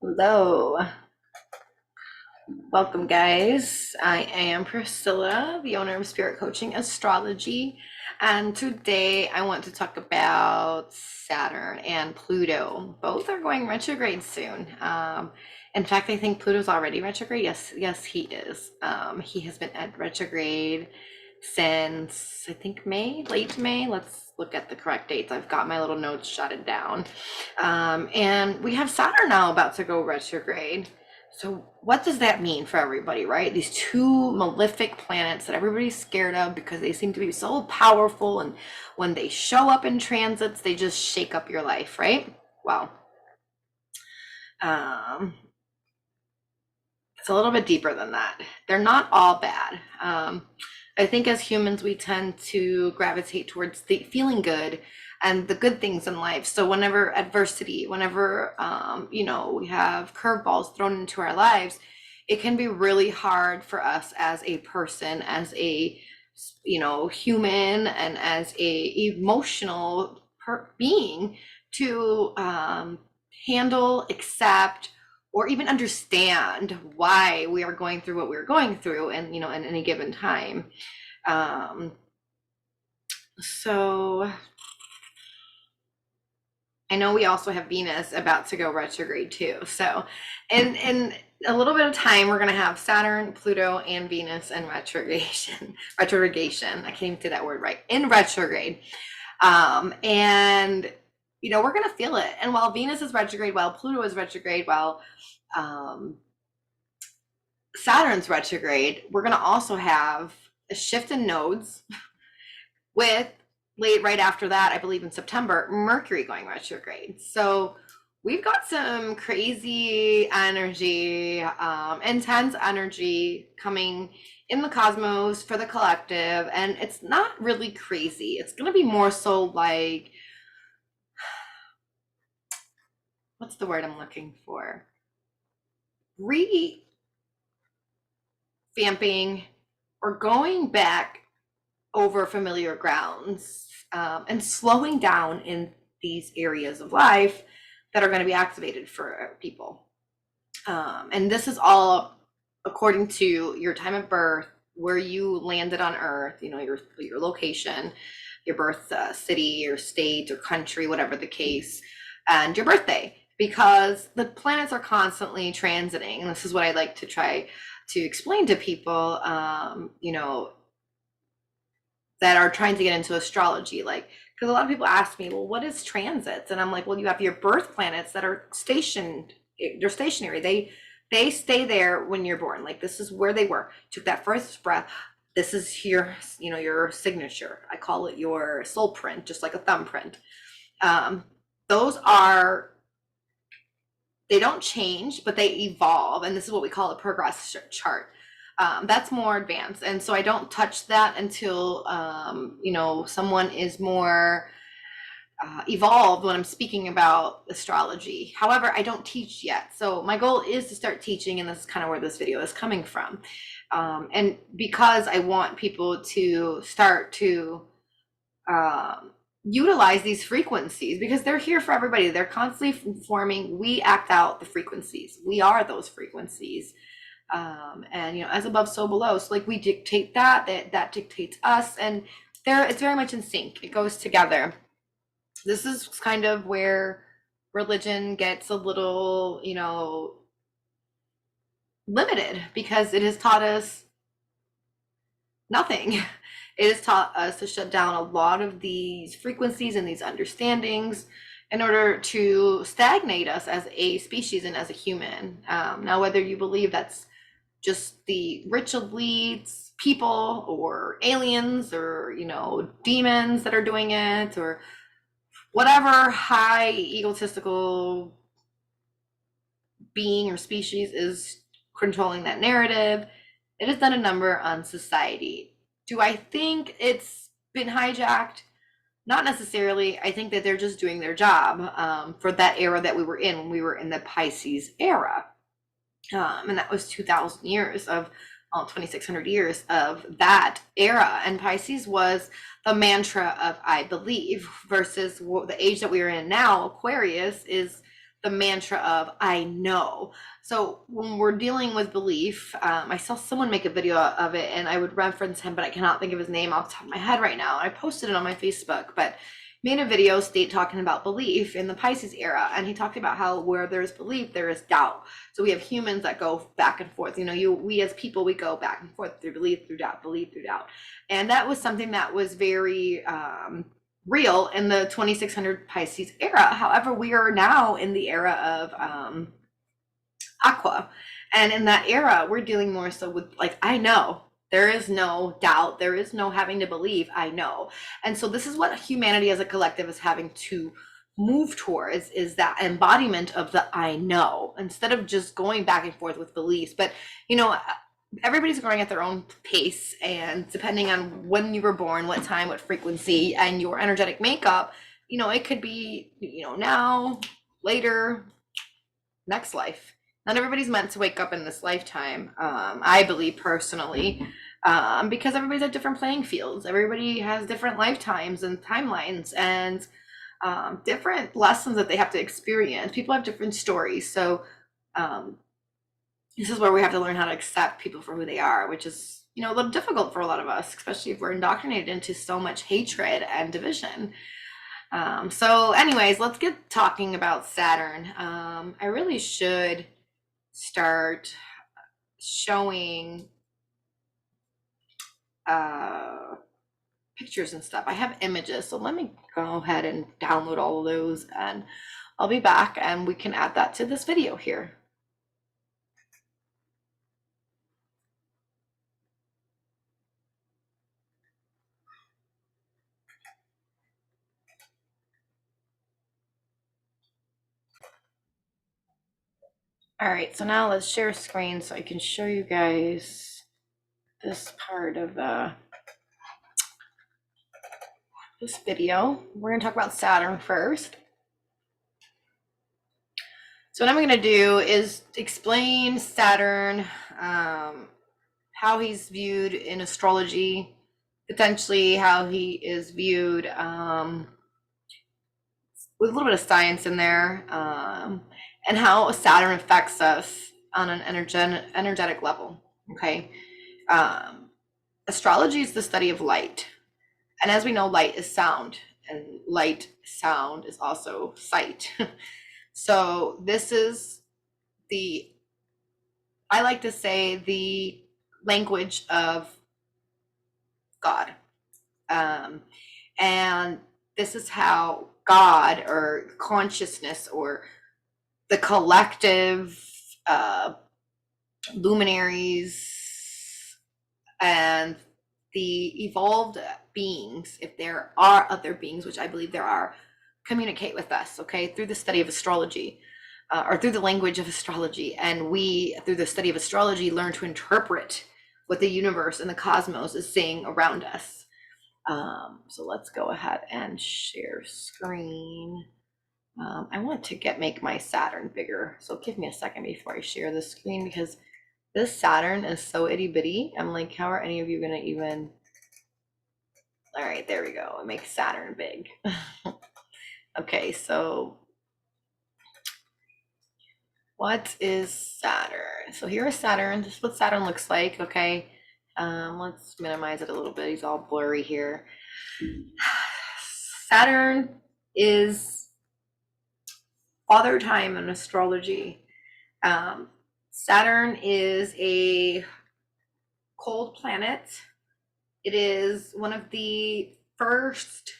Hello, welcome guys. I am Priscilla, the owner of Spirit Coaching Astrology, and today I want to talk about Saturn and Pluto. Both are going retrograde soon. In fact, I think Pluto's already retrograde. Yes, he is. He has been at retrograde since I think May, late May. Let's look at the correct dates. I've got my little notes jotted down. And we have Saturn now about to go retrograde. So what does that mean for everybody, right? These two malefic planets that everybody's scared of because they seem to be so powerful, and when they show up in transits, they just shake up your life, right? Well, um, it's a little bit deeper than that. They're not all bad. I think as humans, we tend to gravitate towards the feeling good and the good things in life. So whenever adversity, whenever we have curveballs thrown into our lives, it can be really hard for us as a person, as a human, and as a emotional being to handle, accept, or even understand why we are going through what we're going through, and in any given time. So I know we also have Venus about to go retrograde too. So in a little bit of time, we're going to have Saturn, Pluto, and Venus in retrogression. Retrogression. I can't even say that word right. In retrograde. And we're going to feel it. And while Venus is retrograde, while Pluto is retrograde, while Saturn's retrograde, we're going to also have a shift in nodes with right after that, I believe in September, Mercury going retrograde. So we've got some crazy energy, intense energy coming in the cosmos for the collective. And it's not really crazy. It's going to be more so like, what's the word I'm looking for? Revamping or going back over familiar grounds, and slowing down in these areas of life that are going to be activated for people. And this is all according to your time of birth, where you landed on Earth, your location, your birth city, or state, or country, whatever the case, and your birthday, because the planets are constantly transiting. And this is what I like to try to explain to people, that are trying to get into astrology. Like, because a lot of people ask me, well, what is transits? And I'm like, well, you have your birth planets that are stationed. They're stationary. They stay there when you're born. Like, this is where they were. Took that first breath. This is your signature. I call it your soul print, just like a thumbprint. Those are, they don't change, but they evolve. And this is what we call a progress chart. That's more advanced. And so I don't touch that until, someone is more evolved when I'm speaking about astrology. However, I don't teach yet. So my goal is to start teaching, and this is kind of where this video is coming from. And because I want people to start to utilize these frequencies, because they're here for everybody. They're constantly forming. We act out the frequencies. We are those frequencies. And as above, so below. So like we dictate that dictates us, and it's very much in sync. It goes together. This is kind of where religion gets a little, limited, because it has taught us nothing. It has taught us to shut down a lot of these frequencies and these understandings in order to stagnate us as a species and as a human. Now, whether you believe that's just the rich elites, people, or aliens, or demons that are doing it, or whatever high egotistical being or species is controlling that narrative, it has done a number on society. Do I think it's been hijacked? Not necessarily. I think that they're just doing their job for that era that we were in, when we were in the Pisces era. And that was 2,000 years of 2,600 years of that era. And Pisces was the mantra of I believe, versus the age that we are in now. Aquarius is the mantra of I know. So when we're dealing with belief, I saw someone make a video of it, and I would reference him, but I cannot think of his name off the top of my head right now. I posted it on my Facebook, but made a video talking about belief in the Pisces era, and he talked about how where there's belief there is doubt. So we have humans that go back and forth. We as people, we go back and forth through belief, through doubt, belief, through doubt. And that was something that was very real in the 2600 Pisces era. However, we are now in the era of Aqua, and in that era we're dealing more so with like I know. There is no doubt, there is no having to believe, I know. And so this is what humanity as a collective is having to move towards, is that embodiment of the I know, instead of just going back and forth with beliefs. But everybody's growing at their own pace, and depending on when you were born, what time, what frequency, and your energetic makeup, it could be now, later, next life. Not everybody's meant to wake up in this lifetime, I believe personally, because everybody's at different playing fields. Everybody has different lifetimes and timelines, and different lessons that they have to experience. People have different stories. So this is where we have to learn how to accept people for who they are, which is a little difficult for a lot of us, especially if we're indoctrinated into so much hatred and division. So anyways, let's get talking about Saturn. I really should start showing pictures and stuff. I have images, so let me go ahead and download all of those, and I'll be back and we can add that to this video here. All right, so now let's share screen so I can show you guys this part of this video. We're going to talk about Saturn first. So what I'm going to do is explain Saturn, how he's viewed in astrology, potentially how he is viewed with a little bit of science in there, and how Saturn affects us on an energetic level. Okay. Astrology is the study of light. And as we know, light is sound, and sound is also sight. So this is I like to say, the language of God. And this is how God, or consciousness, or the collective luminaries and the evolved beings, if there are other beings, which I believe there are, communicate with us, okay, through the study of astrology, or through the language of astrology. And we, through the study of astrology, learn to interpret what the universe and the cosmos is saying around us. So let's go ahead and share screen. I want to make my Saturn bigger, so give me a second before I share the screen, because this Saturn is so itty bitty. I'm like, how are any of you gonna even? All right, there we go. Make Saturn big. Okay, so what is Saturn? So here is Saturn. This is what Saturn looks like. Okay, let's minimize it a little bit. He's all blurry here. Saturn is father time in astrology. Saturn is a cold planet. It is one of the first,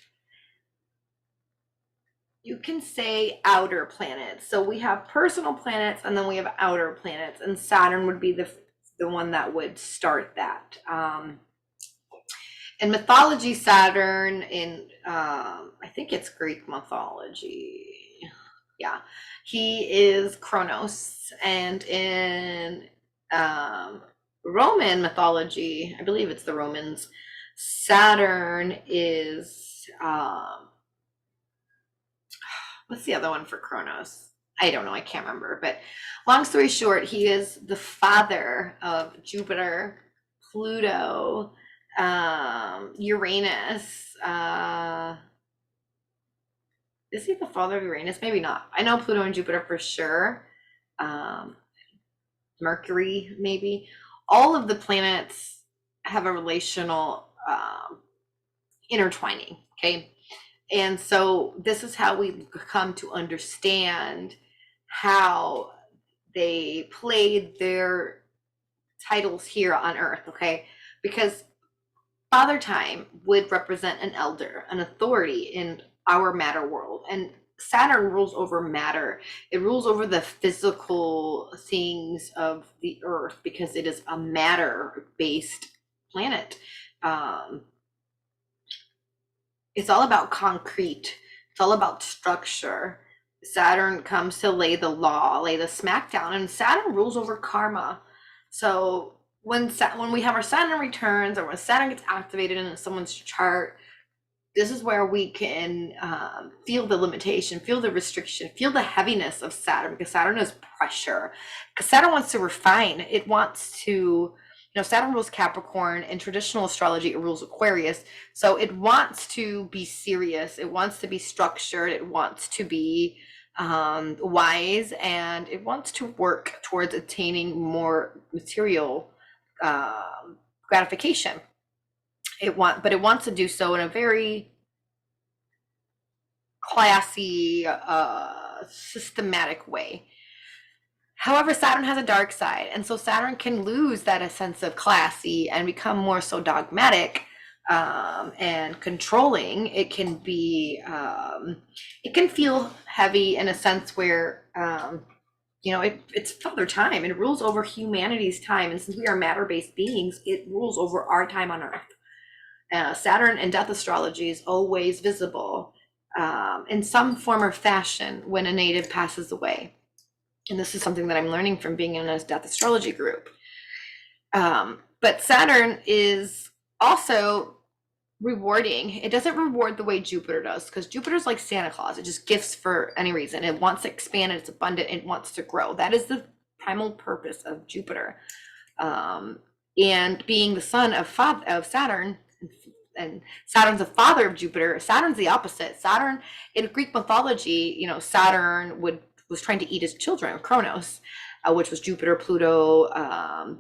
you can say, outer planets. So we have personal planets, and then we have outer planets, and Saturn would be the one that would start that. In mythology, Saturn, in I think it's Greek mythology, yeah, he is Kronos. And in Roman mythology, I believe it's the Romans, Saturn is what's the other one for Kronos? I don't know, I can't remember. But long story short, he is the father of Jupiter, Pluto, Uranus, Is he the father of Uranus? Maybe not. I know Pluto and Jupiter for sure. Um, Mercury, maybe. All of the planets have a relational intertwining. Okay. And so this is how we come to understand how they played their titles here on Earth. Okay. Because Father Time would represent an elder, an authority in our matter world. And Saturn rules over matter. It rules over the physical things of the earth because it is a matter based planet. Um, it's all about concrete, it's all about structure. Saturn comes to lay the law, lay the smackdown, and Saturn rules over karma. So when we have our Saturn returns, or when Saturn gets activated in someone's chart, this is where we can feel the limitation, feel the restriction, feel the heaviness of Saturn, because Saturn is pressure. Because Saturn wants to refine. It wants to, Saturn rules Capricorn. In traditional astrology, it rules Aquarius. So it wants to be serious. It wants to be structured. It wants to be wise, and it wants to work towards attaining more material gratification. But it wants to do so in a very classy, systematic way. However, Saturn has a dark side, and so Saturn can lose that sense of classy and become more so dogmatic and controlling. It can be, it can feel heavy in a sense where, it's Father Time. It rules over humanity's time, and since we are matter-based beings, it rules over our time on Earth. Saturn in death astrology is always visible in some form or fashion when a native passes away. And this is something that I'm learning from being in a death astrology group. But Saturn is also rewarding. It doesn't reward the way Jupiter does, because Jupiter's like Santa Claus. It just gifts for any reason. It wants to expand, it's abundant, it wants to grow. That is the primal purpose of Jupiter. And being the son of Saturn, and Saturn's the father of Jupiter. Saturn's the opposite. Saturn, in Greek mythology, Saturn was trying to eat his children, Kronos, which was Jupiter, Pluto,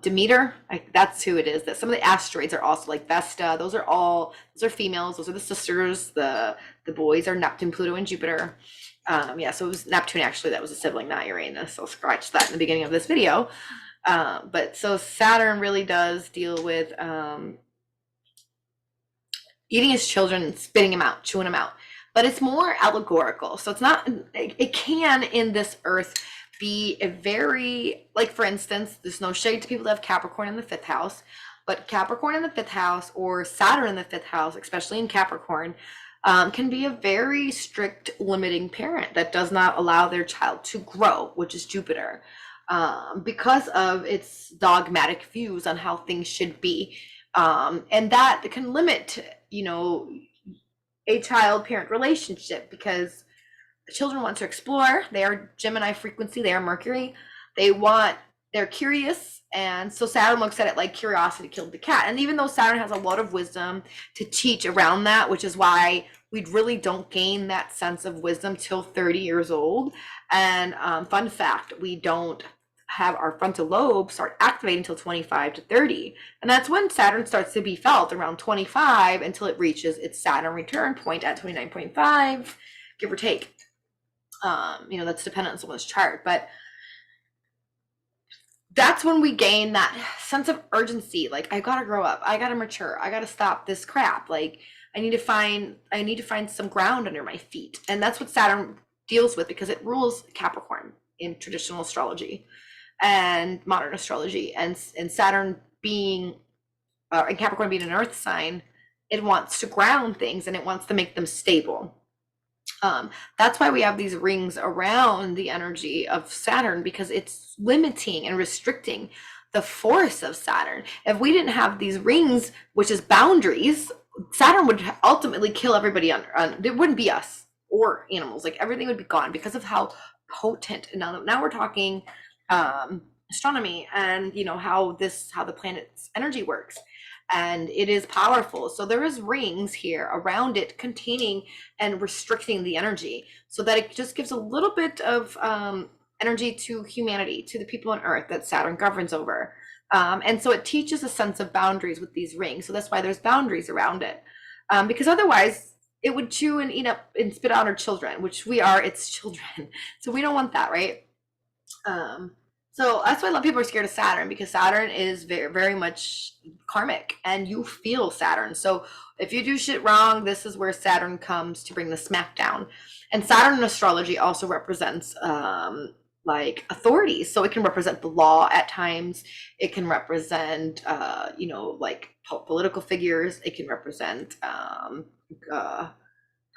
Demeter. That's who it is. That some of the asteroids are also like Vesta. Those are females. Those are the sisters. The boys are Neptune, Pluto, and Jupiter. So it was Neptune actually that was a sibling, not Uranus. So I'll scratch that in the beginning of this video. But so Saturn really does deal with eating his children and spitting them out, chewing them out. But it's more allegorical. So it's not, it can in this earth be a very, like for instance, there's no shade to people that have Capricorn in the 5th house, but Capricorn in the 5th house or Saturn in the 5th house, especially in Capricorn, can be a very strict limiting parent that does not allow their child to grow, which is Jupiter, because of its dogmatic views on how things should be. And that can limit, a child-parent relationship, because the children want to explore. They are Gemini frequency, they are Mercury. They're curious, and so Saturn looks at it like curiosity killed the cat. And even though Saturn has a lot of wisdom to teach around that, which is why we really don't gain that sense of wisdom till 30 years old. And fun fact, we don't have our frontal lobe start activating until 25 to 30. And that's when Saturn starts to be felt, around 25, until it reaches its Saturn return point at 29.5, give or take. That's dependent on someone's chart, but that's when we gain that sense of urgency. Like, I gotta grow up, I gotta mature, I gotta stop this crap. Like, I need to find some ground under my feet. And that's what Saturn deals with, because it rules Capricorn in traditional astrology and modern astrology. And Saturn being and Capricorn being an earth sign, it wants to ground things and it wants to make them stable. That's why we have these rings around the energy of Saturn, because it's limiting and restricting the force of Saturn. If we didn't have these rings, which is boundaries, Saturn would ultimately kill everybody it wouldn't be us or animals. Like, everything would be gone because of how potent. Now we're talking astronomy and how the planet's energy works. and it is powerful. So there is rings here around it containing and restricting the energy, so that it just gives a little bit of energy to humanity, to the people on Earth that Saturn governs over. And so it teaches a sense of boundaries with these rings. So that's why there's boundaries around it, because otherwise it would chew and eat up and spit out our children, which we are its children. So we don't want that, right? Um, so that's why a lot of people are scared of Saturn, because Saturn is very, very much karmic, and you feel Saturn. So if you do shit wrong, this is where Saturn comes to bring the smack down. And Saturn in astrology also represents like authorities. So it can represent the law at times. It can represent like political figures. It can represent uh,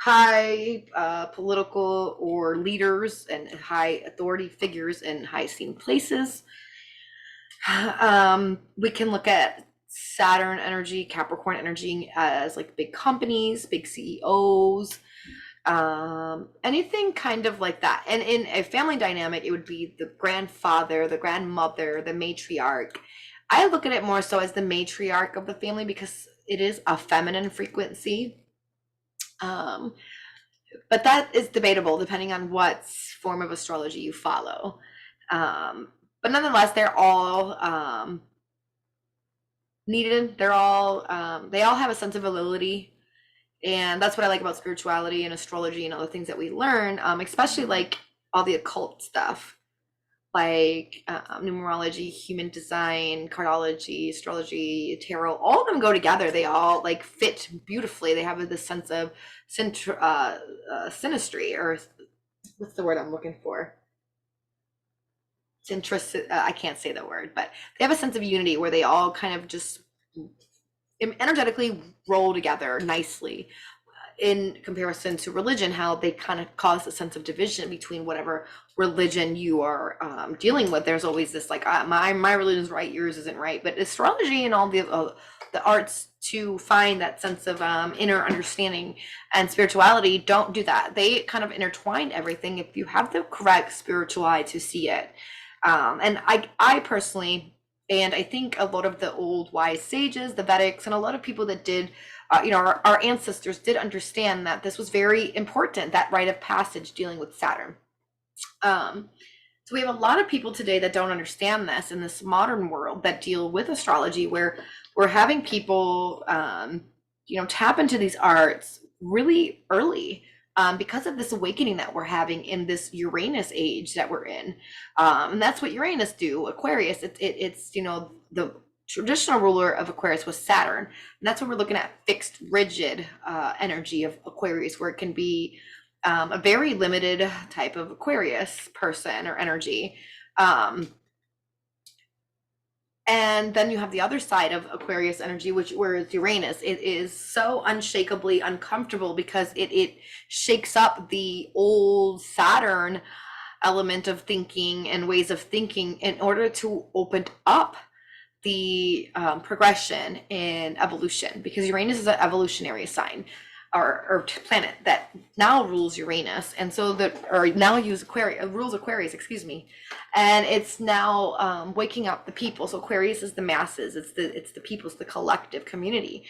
high political or leaders and high authority figures in high seen places. We can look at Saturn energy, Capricorn energy as like big companies, big CEOs, anything kind of like that. And in a family dynamic, it would be the grandfather, the grandmother, the matriarch. I look at it more so as the matriarch of the family, because it is a feminine frequency. But that is debatable depending on what form of astrology you follow. But nonetheless, they're all needed. They all have a sense of validity, and that's what I like about spirituality and astrology and all the things that we learn, especially like all the occult stuff, like numerology, human design, cardiology, astrology, tarot. All of them go together. They all like fit beautifully. They have this sense of synastry, or what's the word I'm looking for? I can't say the word, but they have a sense of unity where they all kind of just energetically roll together nicely, in comparison to religion, how they kind of cause a sense of division between whatever religion you are dealing with. There's always this like, my religion's right, yours isn't right. But astrology and all the arts to find that sense of inner understanding and spirituality don't do that. They kind of intertwine everything if you have the correct spiritual eye to see it. And I personally, and I think a lot of the old wise sages, the Vedics, and a lot of people that did our ancestors did understand that this was very important, that rite of passage dealing with Saturn. So we have a lot of people today that don't understand this in this modern world that deal with astrology, where we're having people, tap into these arts really early, because of this awakening that we're having in this Uranus age that we're in. And that's what Uranus do, Aquarius. It's the traditional ruler of Aquarius was Saturn. And that's when we're looking at fixed, rigid energy of Aquarius, where it can be a very limited type of Aquarius person or energy. And then you have the other side of Aquarius energy, where it's Uranus. It is so unshakably uncomfortable, because it shakes up the old Saturn element of thinking and ways of thinking in order to open up the progression in evolution, because Uranus is an evolutionary sign or planet that now rules Uranus, and so now rules Aquarius, excuse me, and it's now waking up the people. So Aquarius is the masses, it's the people, it's the collective community,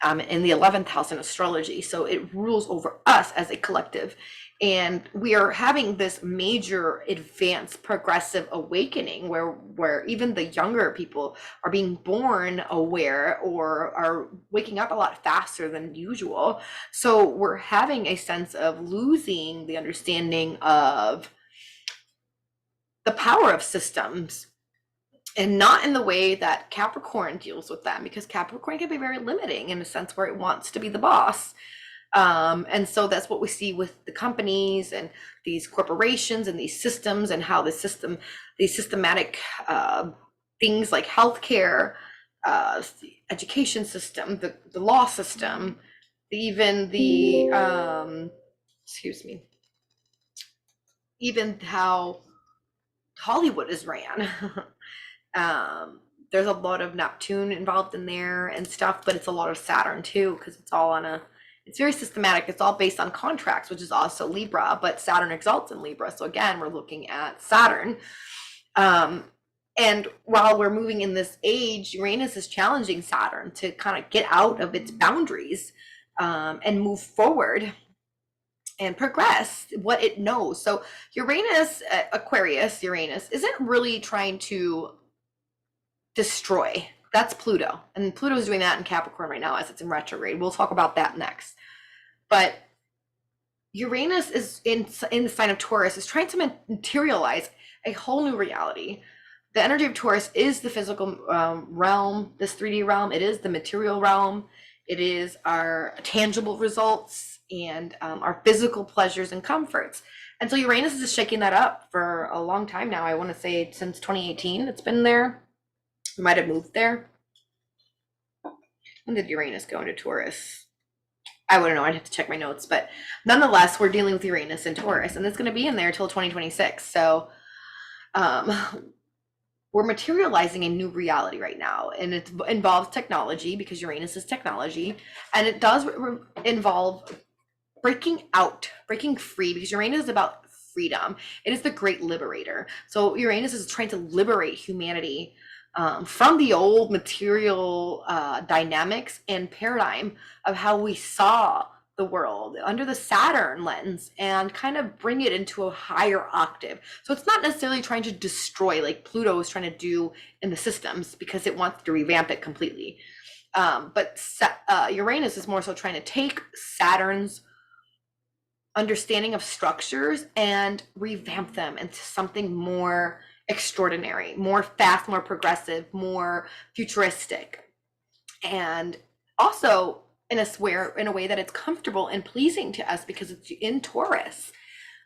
in the 11th house in astrology. So it rules over us as a collective. And we are having this major advanced progressive awakening where even the younger people are being born aware, or are waking up a lot faster than usual. So we're having a sense of losing the understanding of the power of systems, and not in the way that Capricorn deals with them, because Capricorn can be very limiting in a sense where it wants to be the boss. And so that's what we see with the companies and these corporations and these systems, and how these systematic things like healthcare, the education system, the law system, even even how Hollywood is ran. There's a lot of Neptune involved in there and stuff, but it's a lot of Saturn too, because it's very systematic. It's all based on contracts, which is also Libra, but Saturn exalts in Libra. So again, we're looking at Saturn. And while we're moving in this age, Uranus is challenging Saturn to kind of get out of its boundaries, and move forward and progress what it knows. So Uranus, Aquarius, Uranus isn't really trying to destroy. That's Pluto. And Pluto is doing that in Capricorn right now as it's in retrograde. We'll talk about that next. But Uranus is in the sign of Taurus, is trying to materialize a whole new reality. The energy of Taurus is the physical realm, this 3D realm. It is the material realm. It is our tangible results and our physical pleasures and comforts. And so Uranus is shaking that up for a long time now. I want to say since 2018, it's been there. We might have moved there. When did Uranus go into Taurus? I wouldn't know. I'd have to check my notes. But nonetheless, we're dealing with Uranus and Taurus, and it's going to be in there until 2026. So we're materializing a new reality right now, and it involves technology because Uranus is technology, and it does involve breaking out, breaking free, because Uranus is about freedom. It is the great liberator. So Uranus is trying to liberate humanity from the old material dynamics and paradigm of how we saw the world under the Saturn lens and kind of bring it into a higher octave. So it's not necessarily trying to destroy like Pluto is trying to do in the systems because it wants to revamp it completely. But Uranus is more so trying to take Saturn's understanding of structures and revamp them into something more extraordinary, more fast, more progressive, more futuristic, and also in a way that it's comfortable and pleasing to us because it's in Taurus.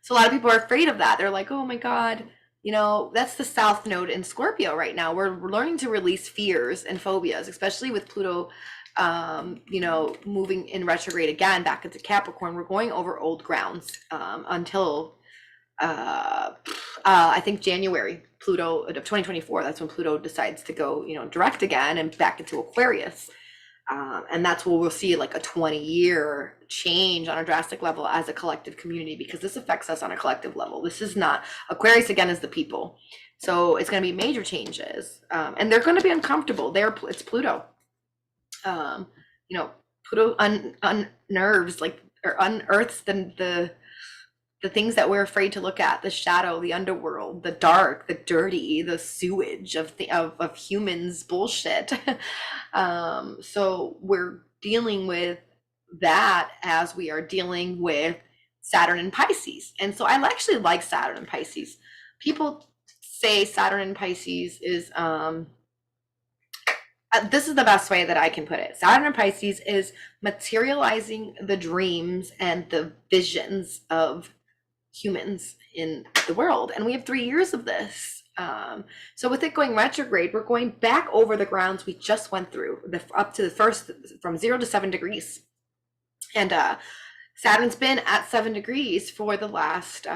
So a lot of people are afraid of that. They're like, oh my God, that's the South Node in Scorpio right now. We're learning to release fears and phobias, especially with Pluto, moving in retrograde again back into Capricorn. We're going over old grounds until I think January Pluto of 2024. That's when Pluto decides to go, direct again and back into Aquarius. And that's where we'll see like a 20-year change on a drastic level as a collective community, because this affects us on a collective level. This is not Aquarius again is the people. So it's going to be major changes. And they're going to be uncomfortable. It's Pluto. Pluto unnerves or unearths the things that we're afraid to look at, the shadow, the underworld, the dark, the dirty, the sewage of humans bullshit. So we're dealing with that as we are dealing with Saturn and Pisces. And so I actually like Saturn and Pisces. People say Saturn and Pisces is this is the best way that I can put it. Saturn and Pisces is materializing the dreams and the visions of humans in the world, and we have 3 years of this. So with it going retrograde, we're going back over the grounds we just went through, up to the first, from 0 to 7 degrees, and Saturn's been at 7 degrees for the last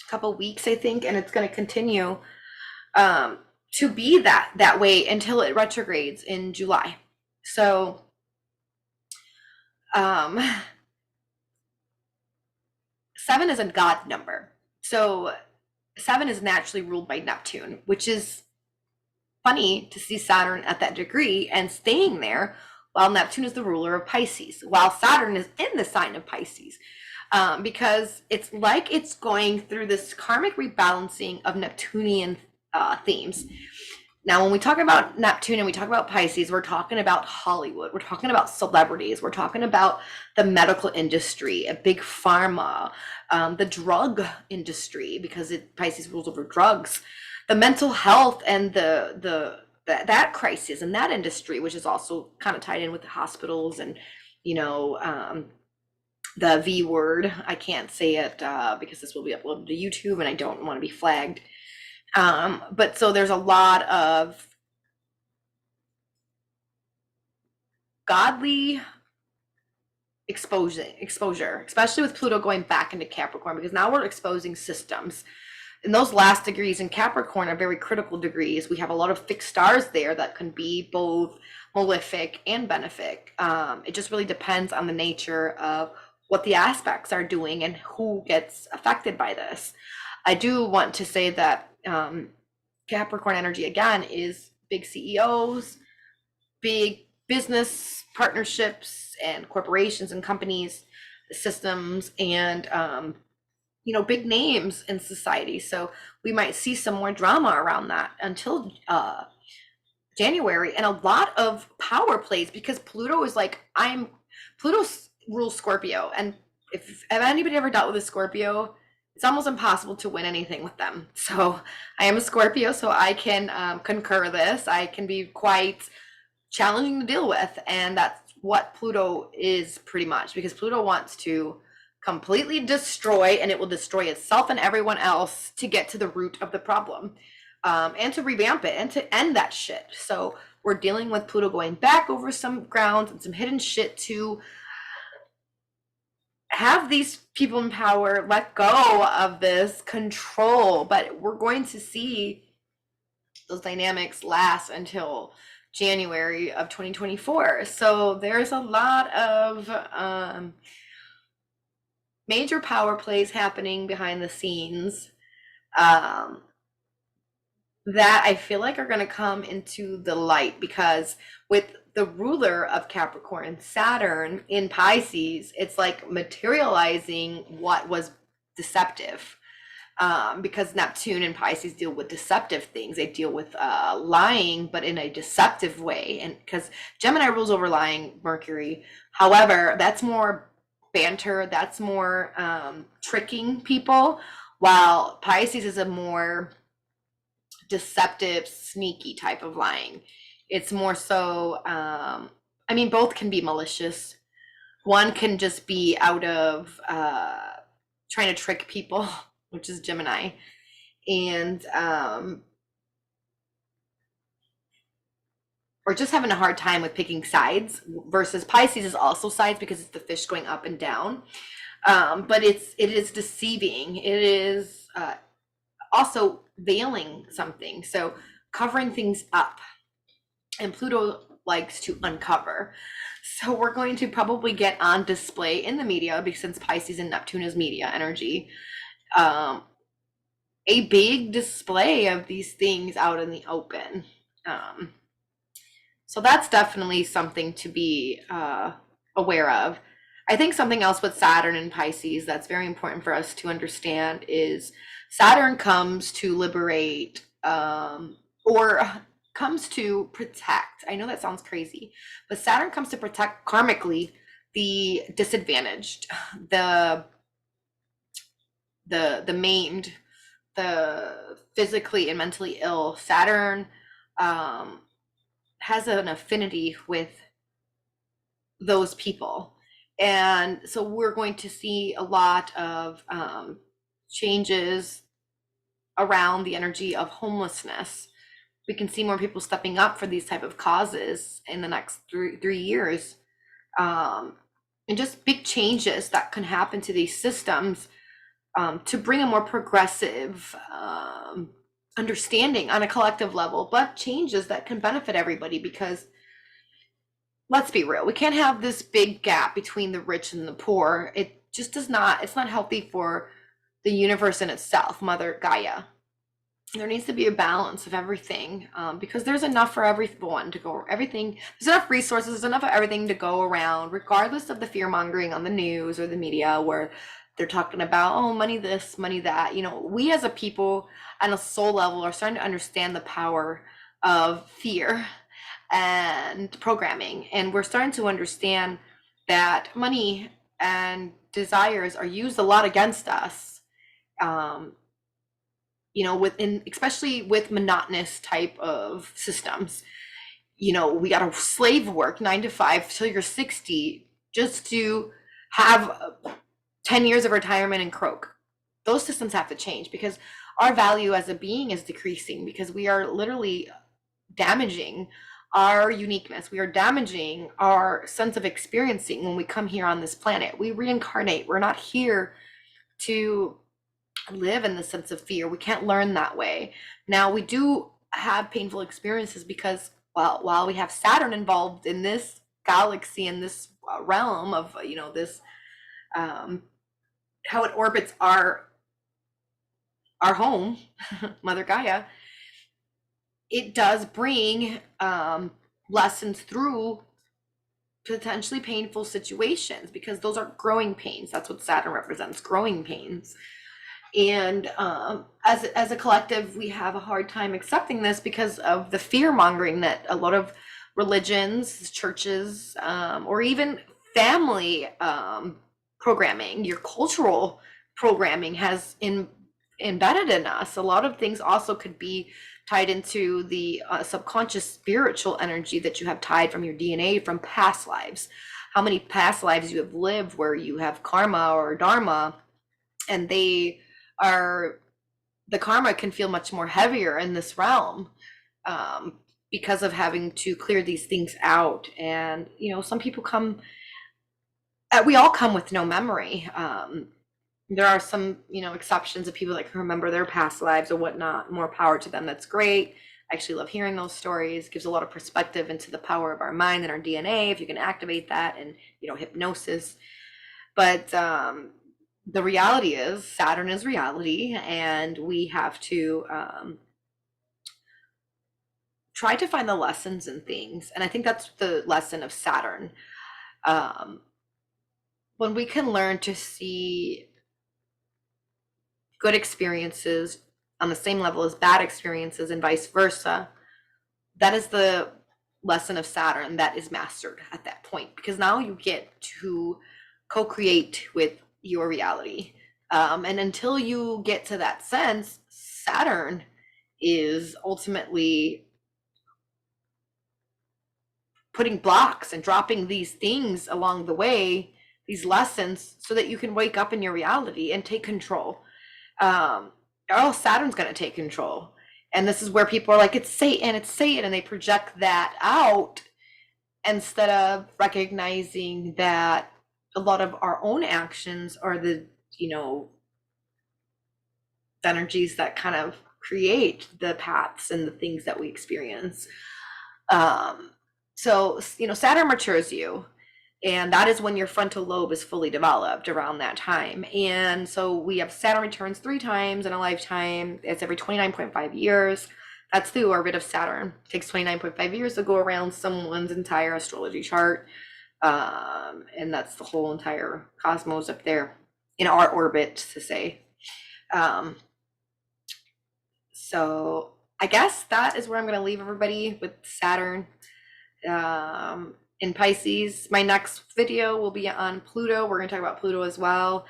couple weeks, I think, and it's going to continue to be that way until it retrogrades in July. So 7 is a God number. So 7 is naturally ruled by Neptune, which is funny to see Saturn at that degree and staying there while Neptune is the ruler of Pisces, while Saturn is in the sign of Pisces, because it's like it's going through this karmic rebalancing of Neptunian themes. Now, when we talk about Neptune and we talk about Pisces, we're talking about Hollywood. We're talking about celebrities. We're talking about the medical industry, a big pharma, the drug industry, because Pisces rules over drugs, the mental health, and that crisis in that industry, which is also kind of tied in with the hospitals and, the V word. I can't say it because this will be uploaded to YouTube and I don't want to be flagged. But so there's a lot of godly exposure, especially with Pluto going back into Capricorn, because now we're exposing systems. And those last degrees in Capricorn are very critical degrees. We have a lot of fixed stars there that can be both malefic and benefic. It just really depends on the nature of what the aspects are doing and who gets affected by this. I do want to say that Capricorn energy again is big CEOs, big business partnerships and corporations and companies, systems, and big names in society. So we might see some more drama around that until January, and a lot of power plays, because Pluto is like, Pluto rules Scorpio, and if anybody ever dealt with a Scorpio, it's almost impossible to win anything with them. So I am a Scorpio, so I can concur this. I can be quite challenging to deal with, and that's what Pluto is pretty much, because Pluto wants to completely destroy, and it will destroy itself and everyone else to get to the root of the problem, and to revamp it and to end that shit. So we're dealing with Pluto going back over some grounds and some hidden shit to have these people in power let go of this control. But we're going to see those dynamics last until January of 2024. So there's a lot of major power plays happening behind the scenes that I feel like are going to come into the light, because with the ruler of Capricorn, Saturn, in Pisces, it's like materializing what was deceptive. Because Neptune and Pisces deal with deceptive things. They deal with lying, but in a deceptive way. And because Gemini rules over lying, Mercury. However, that's more banter, that's more tricking people, while Pisces is a more deceptive, sneaky type of lying. It's more so, both can be malicious. One can just be out of trying to trick people, which is Gemini, and or just having a hard time with picking sides, versus Pisces is also sides because it's the fish going up and down. But it is deceiving. It is also veiling something, so covering things up, and Pluto likes to uncover. So we're going to probably get on display in the media, because since Pisces and Neptune is media energy, a big display of these things out in the open. So that's definitely something to be aware of. I think something else with Saturn and Pisces that's very important for us to understand is Saturn comes to liberate, or comes to protect. I know that sounds crazy, but Saturn comes to protect karmically the disadvantaged, the maimed, the physically and mentally ill. Saturn has an affinity with those people. And so we're going to see a lot of changes around the energy of homelessness. We can see more people stepping up for these type of causes in the next 3 years, and just big changes that can happen to these systems, to bring a more progressive understanding on a collective level, but changes that can benefit everybody. Because let's be real, we can't have this big gap between the rich and the poor. It just does not, it's not healthy for the universe in itself, Mother Gaia. There needs to be a balance of everything, because there's enough for everyone to go, everything, there's enough resources, there's enough of everything to go around, regardless of the fear mongering on the news or the media, where they're talking about, oh, money this, money that. We as a people on a soul level are starting to understand the power of fear and programming, and we're starting to understand that money and desires are used a lot against us, especially with monotonous type of systems. We got to slave work 9 to 5 till you're 60 just to have 10 years of retirement and croak. Those systems have to change, because our value as a being is decreasing, because we are literally damaging our uniqueness. We are damaging our sense of experiencing when we come here on this planet. We reincarnate. We're not here to live in the sense of fear. We can't learn that way. Now, we do have painful experiences because, well, while we have Saturn involved in this galaxy, in this realm of, this, how it orbits our home, Mother Gaia, it does bring lessons through potentially painful situations, because those are growing pains. That's what Saturn represents, growing pains. And as a collective, we have a hard time accepting this because of the fear mongering that a lot of religions, churches, or even family programming, your cultural programming has embedded in us. A lot of things also could be tied into the subconscious spiritual energy that you have tied from your DNA from past lives. How many past lives you have lived where you have karma or dharma, and the karma can feel much more heavier in this realm, because of having to clear these things out. And some people come, we all come with no memory. There are some exceptions of people that can remember their past lives or whatnot. More power to them. That's great. I actually love hearing those stories. Gives a lot of perspective into the power of our mind and our DNA if you can activate that, and hypnosis. But the reality is Saturn is reality, and we have to try to find the lessons in things. And I think that's the lesson of Saturn. When we can learn to see good experiences on the same level as bad experiences and vice versa, that is the lesson of Saturn that is mastered at that point, because now you get to co-create with your reality. And until you get to that sense, Saturn is ultimately putting blocks and dropping these things along the way, these lessons, so that you can wake up in your reality and take control. Saturn's going to take control. And this is where people are like, it's Satan, and they project that out instead of recognizing that a lot of our own actions are the energies that kind of create the paths and the things that we experience. So Saturn matures you, and that is when your frontal lobe is fully developed, around that time. And so we have Saturn returns 3 times in a lifetime. It's every 29.5 years. That's the orbit of Saturn. It takes 29.5 years to go around someone's entire astrology chart. And that's the whole entire cosmos up there in our orbit, to say. So I guess that is where I'm going to leave everybody, with Saturn in Pisces. My next video will be on Pluto. We're going to talk about Pluto as well.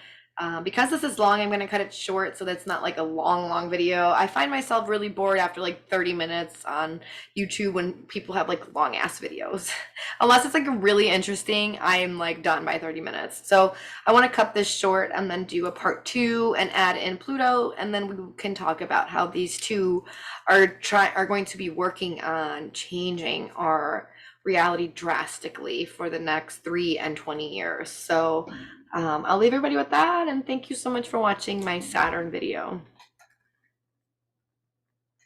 Because this is long, I'm going to cut it short so that's not like a long video. I find myself really bored after like 30 minutes on YouTube when people have like long ass videos. Unless it's like really interesting, I'm like done by 30 minutes. So I want to cut this short and then do a part 2 and add in Pluto, and then we can talk about how these two are going to be working on changing our reality drastically for the next 3 and 20 years. So I'll leave everybody with that, and thank you so much for watching my Saturn video.